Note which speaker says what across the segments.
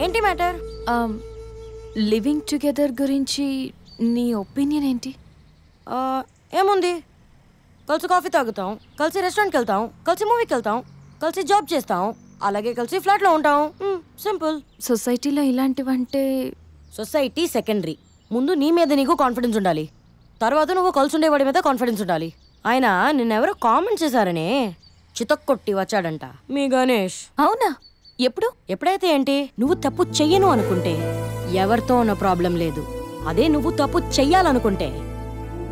Speaker 1: ఏంటి matter?
Speaker 2: Living together గురించి నీ ఒపీనియన్ ఏంటి?
Speaker 1: ఏముంది, కలిసి కాఫీ తాగుతాం, కలిసి రెస్టారెంట్కి వెళ్తాం, కలిసి మూవీకి వెళ్తాం, కలిసి జాబ్ చేస్తాం, అలాగే కలిసి ఫ్లాట్లో ఉంటాం. సింపుల్.
Speaker 2: సొసైటీలో ఇలాంటివంటే
Speaker 1: సొసైటీ సెకండరీ. ముందు నీ మీద నీకు కాన్ఫిడెన్స్ ఉండాలి, తర్వాత నువ్వు కలిసి ఉండేవాడి మీద కాన్ఫిడెన్స్ ఉండాలి. ఆయన నిన్నెవరో కామెంట్ చేశారనే చితక్కొట్టి వచ్చాడంట మీ గణేష్.
Speaker 2: అవునా? ఎప్పుడు?
Speaker 1: ఎప్పుడైతే ఏంటి, నువ్వు తప్పు చెయ్యను అనుకుంటే ఎవరితో ఉన్న ప్రాబ్లం లేదు. అదే నువ్వు తప్పు చెయ్యాలనుకుంటే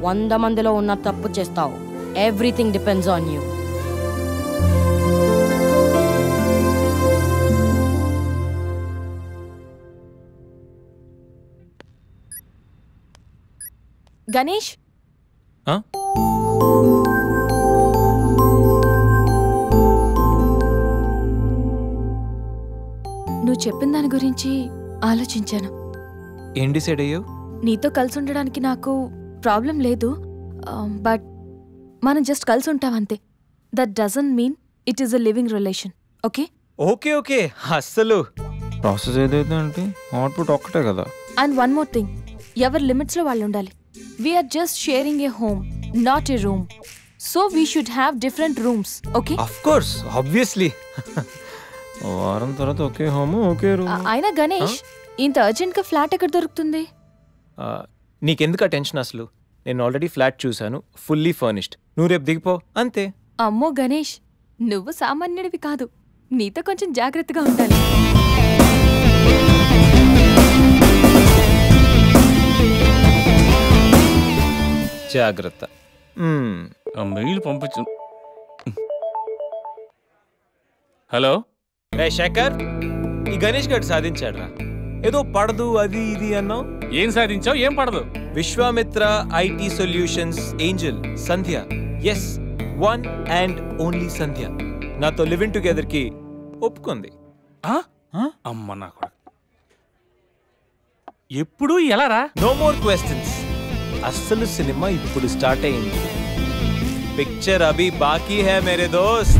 Speaker 1: 100 మందిలో ఉన్న తప్పు చేస్తావు. Everything depends on you.
Speaker 2: Ganesh, నువ్వు చెప్పిన దాని గురించి ఆలోచించాను.
Speaker 3: ఏం డిసైడ్ అయ్యావు?
Speaker 2: నీతో కలిసి ఉండడానికి నాకు ప్రాబ్లం లేదు, బట్ మనం జస్ట్ కలిసి ఉంటాం అంతే. That doesn't mean it is a living relation. Okay
Speaker 3: okay okay, అస్సలు ప్రాసెస్ ఏదైతే అంటే అవుట్పుట్ ఒక్కటే కదా.
Speaker 2: అండ్ వన్ మోర్ థింగ్, ఎవరి లిమిట్స్లో వాళ్ళు ఉండాలి. We're just sharing a home, not a room. So we should have different rooms. Okay?
Speaker 3: Of course, obviously. వారం తర్వాత ఒకే హోమ్ ఒకే రూమ్.
Speaker 2: అయినా గణేష్, ఇంత అర్జెంట్గా ఫ్లాట్ ఎక్కడ దొరుకుతుంది?
Speaker 3: నీకెందుకు ఆ టెన్షన్ అసలు? నేను ఆల్రెడీ ఫ్లాట్ చూశాను, ఫుల్లీ ఫర్నిష్డ్. నువ్వు రేపు దిగిపో అంతే.
Speaker 2: అమ్మో గణేష్, నువ్వు సామాన్యుడివి కాదు, నీతో కొంచెం జాగ్రత్తగా ఉండాలి.
Speaker 3: జాగ్రత్త.
Speaker 4: మెయిల్ పంపించు. హలో
Speaker 3: రే శేఖర్, ఈ గణేష్ గారు సాధించాడ్రా. ఏదో పడదు అది ఇది అన్నావు.
Speaker 4: ఏం సాధించావు? ఏం పడదు?
Speaker 3: Vishwamitra IT solutions angel Sandhya, yes, one and only Sandhya నాతో లివింగ్ టుగెదర్ కి ఒప్పుకుంది.
Speaker 4: అమ్మ నా కొడుకు, ఎప్పుడు ఎలా రా?
Speaker 3: No more questions. అస్సలు సినిమా ఇప్పుడు స్టార్ట్ అయింది. పిక్చర్ అభి బాకీ హై మేరే దోస్త్.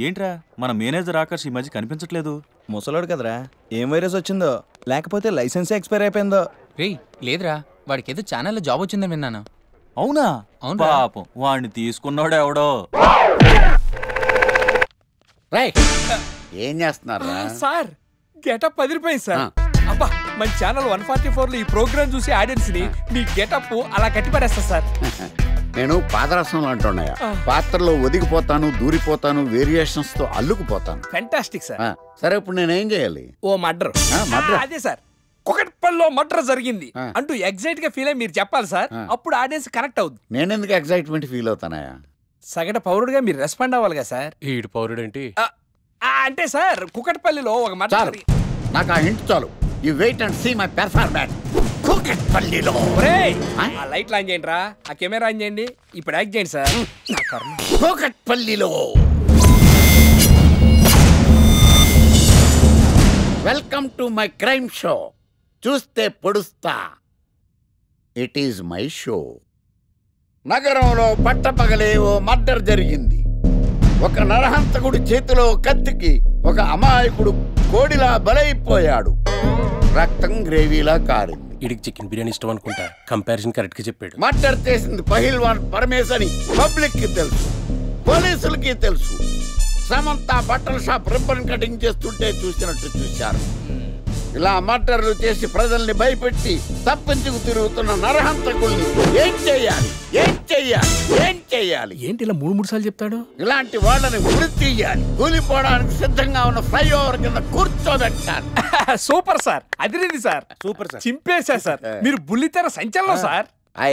Speaker 5: ఏంట్రా మన మేనేజర్ ఆకర్ష్ ఈ మధ్య కనిపించట్లేదు?
Speaker 6: ముసలాడు కదరా, ఏం వైరస్ వచ్చిందో, లేకపోతే లైసెన్స్ ఎక్స్పైర్ అయిపోయిందో.
Speaker 7: రేయ్ లేదురా, వాడికి ఏదో ఛానల్లో జాబ్ వచ్చిందని విన్నాను.
Speaker 5: అవునా?
Speaker 7: అవును
Speaker 5: పాపం, వాడిని తీసుకున్నాడు ఎవడో.
Speaker 8: ఏం చేస్తున్నారా
Speaker 9: సార్? గెటప్ అదిరిపోయింది సార్. అబ్బా, మన ఛానల్ 144లో ఈ ప్రోగ్రామ్ చూసి ఆడియన్స్ ని మీ గెటప్ అలా కట్టిపడేస్తా సార్.
Speaker 8: నేను పాదరసం అంటున్నాయా, పాత్రలో ఒదిగిపోతాను, దూరిపోతాను, వేరియేషన్స్ తో అల్లుకుపోతాను.
Speaker 9: Fantastic sir.
Speaker 8: సరే, ఇప్పుడు నేనేం చేయాలి?
Speaker 9: ఓ మర్డర్. అదే సార్, కుకట్పల్లిలో మర్డర్ జరిగింది అంటూ ఎగ్జైట్ గా ఫీల్ అయ్యి మీరు చెప్పాలి సార్. అప్పుడు ఆడియన్స్ కనెక్ట్ అవుద్ది.
Speaker 8: నేనెందుకు ఎగ్జైట్మెంట్ ఫీల్ అవుతానయా?
Speaker 9: సగట పౌరుడుగా మీరు రెస్పాండ్ అవ్వాలి కదా సార్.
Speaker 4: ఈడు పౌరుడు ఏంటి
Speaker 9: అంటే సార్, కుకట్పల్లిలో ఒక మర్డర్.
Speaker 8: నాకు ఆ హింట్ చాలు. You wait and see my performance. కుకట్పల్లిలో
Speaker 9: ఆ లైట్లు ఆన్ చేయండి రా, ఆ కెమెరా ఆన్ చేయండి, ఇప్పుడు యాక్ట్ చేయండి సార్.
Speaker 8: కుకట్పల్లిలో welcome to my crime show. చూస్తే పొడుస్తా, ఇట్ ఈజ్ మై షో. నగరంలో పట్టపగలే ఓ మర్డర్ జరిగింది. ఒక నరహంతకుడి చేతిలో కత్తికి ఒక అమాయకుడు కోడిలా బలైపోయాడు. రక్తం గ్రేవీలా కారింది.
Speaker 4: ఇడికి చికెన్ బిర్యానీ ఇష్టం అనుకుంటా, కంపారిజన్ కరెక్ట్ గా చెప్పాడు.
Speaker 8: మర్డర్ చేసింది పహిల్వాన్ పరమేశ్ అని పబ్లిక్ కి తెలుసు, పోలీసులకి తెలుసు. సమంత బట్టల షాప్ రిబ్బన్ కటింగ్ చేస్తుంటే చూసినట్టు చూశారు. ఇలా మర్డర్లు చేసి ప్రజల్ని భయపెట్టి తప్పించుకు తిరుగుతున్న నరహంతకుల్ని ఏం చేయాలి? ఏం చెయ్యాలి?
Speaker 4: ఏంటి ఇలా 3 సార్లు చెప్తాడు?
Speaker 8: ఇలాంటి వాళ్ళని ఉరి తీయాలి. కూలిపోవడానికి సిద్ధంగా ఉన్న ఫ్లైఓవర్ కింద కూర్చోబెట్టాలి.
Speaker 9: సూపర్ సార్, అదిరింది సార్,
Speaker 4: సూపర్ సార్.
Speaker 9: చింపేశా సార్. మీరు బుల్లితెర సంచలనం సార్.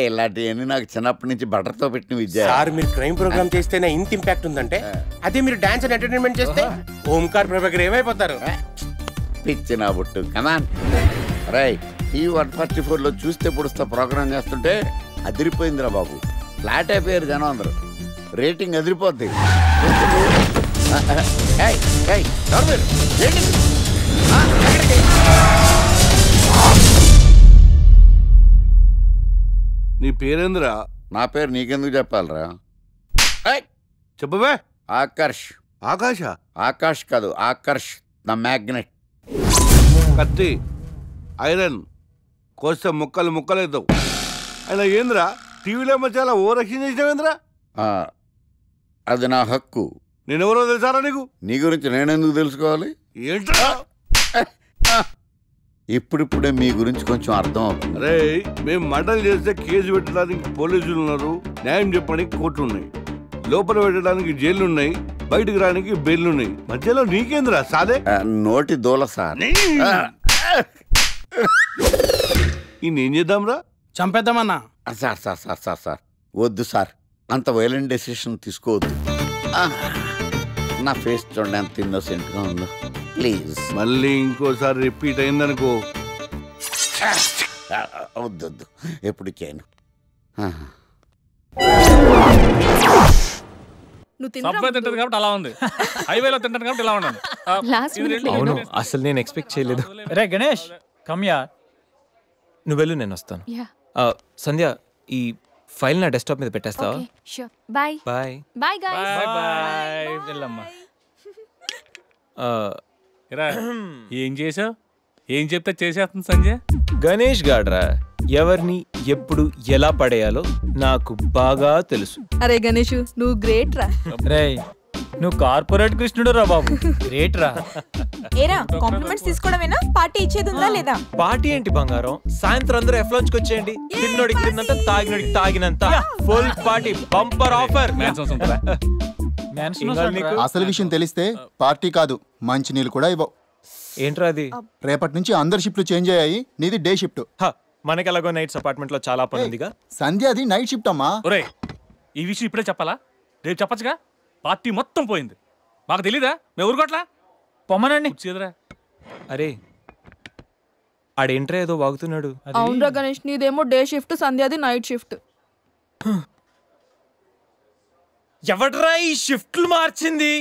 Speaker 8: ఇలాంటివన్నీ నాకు చిన్నప్పటి నుంచి బట్టర్తో పెట్టిన విద్య.
Speaker 4: సార్ మీరు క్రైమ్ ప్రోగ్రామ్ చేస్తేనే ఇంత ఇంపాక్ట్ ఉందంటే అదే మీరు డాన్స్ అండ్ ఎంటర్టైన్మెంట్ చేస్తే ఓంకార్ ప్రభాకర్ ఏమైపోతారు?
Speaker 8: పిచ్చి నా బుట్టు కమాన్. రై ఈ 144లో చూస్తే పొడుస్తా ప్రోగ్రామ్ చేస్తుంటే అదిరిపోయిందిరా బాబు. ఫ్లాట్ అయిపోయారు జనం అందరూ. రేటింగ్ అదిరిపోద్ది.
Speaker 10: నీ పేరేంద్రా?
Speaker 8: నా పేరు నీకెందుకు చెప్పాలరా?
Speaker 10: చెప్పవే.
Speaker 8: ఆకర్ష్.
Speaker 10: ఆకాశ?
Speaker 8: ఆకాష్ కాదు, ఆకర్ష్ ద మ్యాగ్నెట్.
Speaker 10: కత్తి, ఐరన్ కోస్తే ముక్కలు ముక్కలవుతావు. అయినా ఏంద్రా టీవీలో చాలా ఓ రక్షణ చేసినావేంద్రా?
Speaker 8: అది నా హక్కు.
Speaker 10: నేనెవరో తెలుసారా నీకు?
Speaker 8: నీ గురించి నేనెందుకు తెలుసుకోవాలి?
Speaker 10: ఏంట్రా?
Speaker 8: ఇప్పుడిప్పుడే మీ గురించి కొంచెం అర్థం అవుతుంది.
Speaker 10: అరే మేము మర్డర్ చేస్తే కేసు పెట్టడానికి పోలీసులు ఉన్నారు, న్యాయం చెప్పడానికి కోర్టులు ఉన్నాయి, లోపల పెట్టడానికి జైలు ఉన్నాయి, బయటకు రానికి బెయిల్ ఉన్నాయి. మధ్యలో నీకేంద్రా సాదే?
Speaker 8: నోటి దూల సార్.
Speaker 10: ఈయనేం చేద్దాంరా?
Speaker 4: చంపేద్దామన్నా.
Speaker 8: Sir sir sir sir sir వద్దు సార్, అంత వైలెంట్ డెసిషన్ తీసుకోవద్దు. నా ఫేస్ చూడండి ఎంత ఇన్నోసెంట్గా ఉందో. ప్లీజ్
Speaker 10: మళ్ళీ ఇంకోసారి రిపీట్ అయిందనుకో.
Speaker 8: వద్దొద్దు, ఎప్పుడు చేయను.
Speaker 4: సబ్వే తింటది కాబట్టి అలా ఉంది, హైవేలో తింటాను కాబట్టి ఇలా ఉన్నాను.
Speaker 3: అవును, అసలు నేను ఎక్స్పెక్ట్ చేయలేదు.
Speaker 9: రే గణేష్ కమ్యా.
Speaker 3: నువ్వు వెళ్ళు, నేను వస్తాను. సంధ్య, ఈ ఫైల్ నా డెస్క్టాప్ మీద పెట్టేస్తావా?
Speaker 2: Bye
Speaker 3: bye
Speaker 2: bye guys.
Speaker 9: Bye. వెళ్ళమ్మా. ఏం చేసావు? ఏం చెప్తే చేసేస్తుంది సంజయ్.
Speaker 3: గణేష్ గాడ్రా ఎవరిని ఎప్పుడు ఎలా పడేయాలో నాకు బాగా తెలుసు.
Speaker 11: అరే గణేష్ నువ్వు గ్రేట్ రా.
Speaker 9: రే నువ్వు కార్పొరేట్ కృష్ణుడు రా బాబు, గ్రేట్ రా.
Speaker 11: ఏరా కాంప్లిమెంట్స్ తీసుకోవడమేనా, పార్టీ ఇచ్చేది ఉందా లేదా?
Speaker 3: పార్టీ ఏంటి బంగారం, సాయంత్రం అందరూ ఎఫ్ లంచ్ కి వచ్చేయండి. తిన్నోడికి తిన్నంత, తాగినోడికి తాగినంత, ఫుల్ పార్టీ, బంపర్ ఆఫర్.
Speaker 12: అసలు విషయం తెలిస్తే పార్టీ కాదు మంచి నీళ్ళు కూడా ఇవ్వవు.
Speaker 3: ఏంట్రా అది?
Speaker 12: రేపటి నుంచి అందరి షిఫ్ట్లు చేంజ్ అయ్యాయి, నీది డే షిఫ్ట్.
Speaker 3: మనకి ఎలాగో నైట్స్ అపార్ట్మెంట్ లో చాలా పని ఉందిగా.
Speaker 12: సంధ్య అది నైట్ షిఫ్ట్ అమ్మా.
Speaker 4: ఒరే ఈ విషయం ఇప్పుడే చెప్పాలా? రేపు చెప్పచ్చుగా. పార్టీ మొత్తం పోయింది, మాకు తెలీదా? మేము ఊరుకోట్లా
Speaker 9: పొమ్మనండి.
Speaker 3: అరే ఆడేంట్రా ఏదో వాగుతున్నాడు.
Speaker 11: అవునరా గణేష్, నీదేమో డే షిఫ్ట్, సంధ్యాది నైట్ షిఫ్ట్.
Speaker 3: ఎవడ్రా ఈ షిఫ్ట్లు మార్చింది?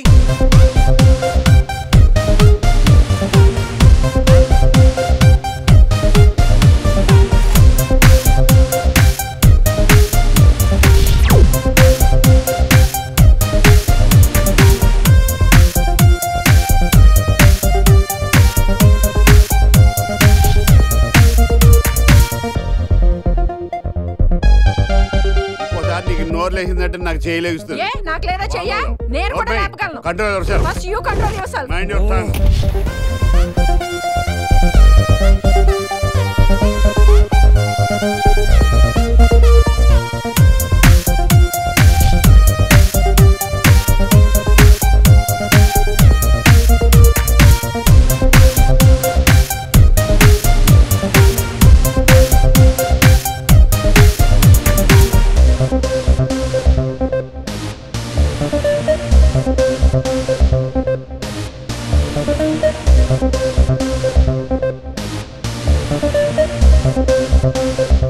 Speaker 10: నోర్లేసిందంటే నాకు చేయలేస్తుంది.
Speaker 11: నాకు లేదా చెయ్యా, నేను కూడా లేపగలను.
Speaker 10: Control yourself.
Speaker 11: First you control yourself.
Speaker 10: Mind your tongue.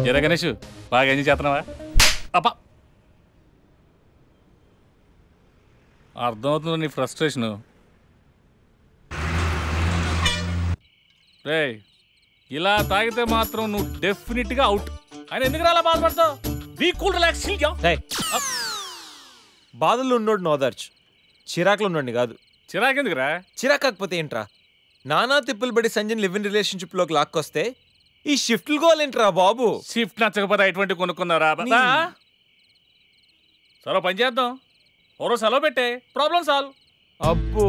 Speaker 4: ఎరా గణేష్ బాగా ఎంజాయ్ చేస్తున్నావా? అప్ప అర్థమవుతుంది నీ ఫ్రస్ట్రేషను. రే ఇలా తాగితే మాత్రం నువ్వు డెఫినెట్గా అవుట్. ఆయన ఎందుకు అలా బాధపడతావు? Be cool, relax.
Speaker 3: బాధల్లో ఉన్నోడు నోదార్చు, చిరాకులో ఉన్నోడిని కాదు.
Speaker 4: చిరాకెందుకురా?
Speaker 3: చిరాకు కాకపోతే ఏంట్రా? నానా తిప్పులు పడి సంజయ్ లివ్ ఇన్ రిలేషన్షిప్ లోకి లాక్కొస్తే ఈ షిఫ్ట్లు గోలేంట్రా బాబు?
Speaker 4: షిఫ్ట్ నచ్చకపోతే ఎటువంటి కొనుక్కున్నారా? సరే పని చేద్దాం, ఓరో సెలవు పెట్టే, ప్రాబ్లం సాల్వ్.
Speaker 3: అబ్బో,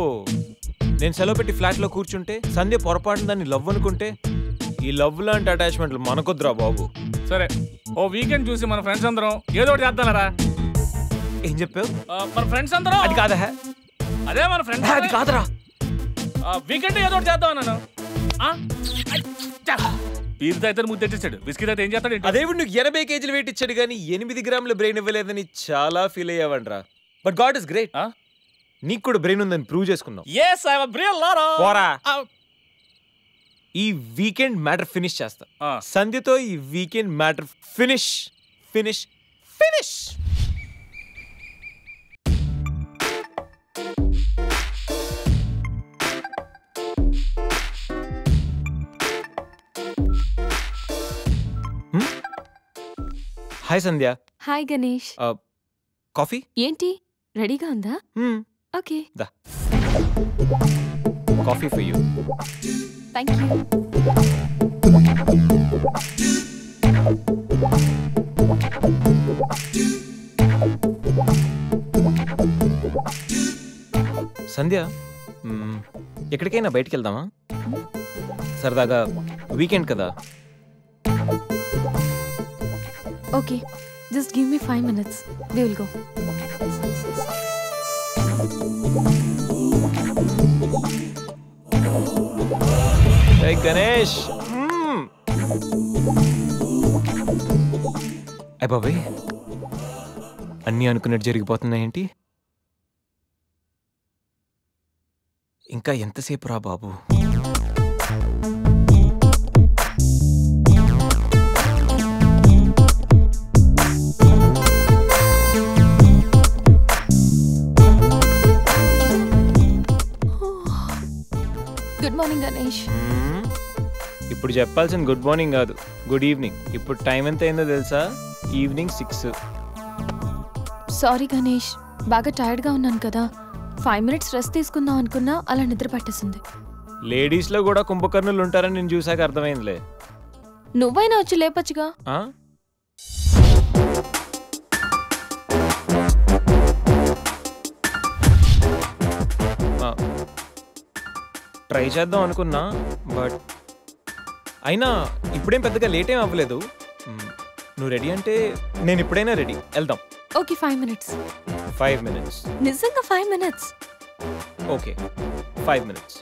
Speaker 3: నేను సెలవు పెట్టి ఫ్లాట్ లో కూర్చుంటే సంధ్య పొరపాటున దాన్ని లవ్ అనుకుంటే ఈ లవ్ లాంటి అటాచ్మెంట్లు మనకొద్దురా బాబు.
Speaker 13: సరే ఓ వీకెండ్ చూసి మన ఫ్రెండ్స్ అందరం ఏదో ఒకటి చేద్దాంరా.
Speaker 3: ఏం చెప్పావు?
Speaker 13: మన ఫ్రెండ్స్ అందరం
Speaker 3: అది కాదా?
Speaker 13: అదే మన ఫ్రెండ్స్.
Speaker 3: అది కాదురా.
Speaker 13: వీకెండ్ ఏదో ఒకటి చేద్దాం అన్నాను. పీర్ అయితే ముద్దు తెచ్చేసాడు, విస్కీ అయితే ఏం చేస్తాడు?
Speaker 3: అదేవిడు నువ్వు 80 కేజీలు వెయిట్ ఇచ్చాడు కానీ 8 గ్రాముల బ్రెయిన్ ఇవ్వలేదని చాలా ఫీల్ అయ్యావంట్రా. But god is great. నీకు కూడా బ్రెయిన్ ఉందని ప్రూవ్ చేసుకున్నావు.
Speaker 13: yes I have a brain Lara.
Speaker 3: పోరా. ఈ వీకెండ్ మ్యాటర్ ఫినిష్ చేస్తా. సంధ్యతో ఈ weekend matter finish finish finish. Hi Sandhya.
Speaker 2: Hi Ganesh.
Speaker 3: Coffee
Speaker 2: ఏంటి రెడీగా ఉందా? ఓకే.
Speaker 3: దా coffee for you.
Speaker 2: Thank you.
Speaker 3: Sandhya, ఎక్కడికైనా బయటికి వెళ్దామా? సరదాగా వీకెండ్ కదా.
Speaker 2: Okay, just give me 5 minutes. We will go.
Speaker 3: Hey Ganesh. అయ్ బాబాయ్, అన్నీ అనుకున్నట్టు జరిగిపోతున్నాయేంటి? ఇంకా ఎంతసేపు రా బాబు?
Speaker 2: Good morning Ganesh.
Speaker 3: ఇప్పుడు చెప్పాల్సిన గుడ్ మార్నింగ్ కాదు, గుడ్ ఈవినింగ్. ఇప్పుడు టైం ఎంత అయిందో తెలుసా? ఈవినింగ్ 6.
Speaker 2: సారీ గణేష్, బాగా టైర్డ్గా ఉన్నాను కదా. 5 minutes రెస్ట్ తీసుకుందాం అనుకున్నా, అలా నిద్ర పట్టేసింది.
Speaker 3: లేడీస్లో కూడా కుంభకర్ణులు ఉంటారని నేను చూసాక అర్థమైందిలే.
Speaker 2: నువ్వైనా వచ్చి లేపచ్చుగా.
Speaker 3: ట్రై చేద్దాం అనుకున్నా, బట్ అయినా ఇప్పుడేం పెద్దగా లేట్ ఏం అవ్వలేదు. నువ్వు రెడీ అంటే నేను ఇప్పుడైనా రెడీ. వెళ్దాం.
Speaker 2: Okay, 5 minutes.
Speaker 3: 5 minutes.
Speaker 2: నిజంగా 5 minutes.
Speaker 3: Okay, 5 minutes.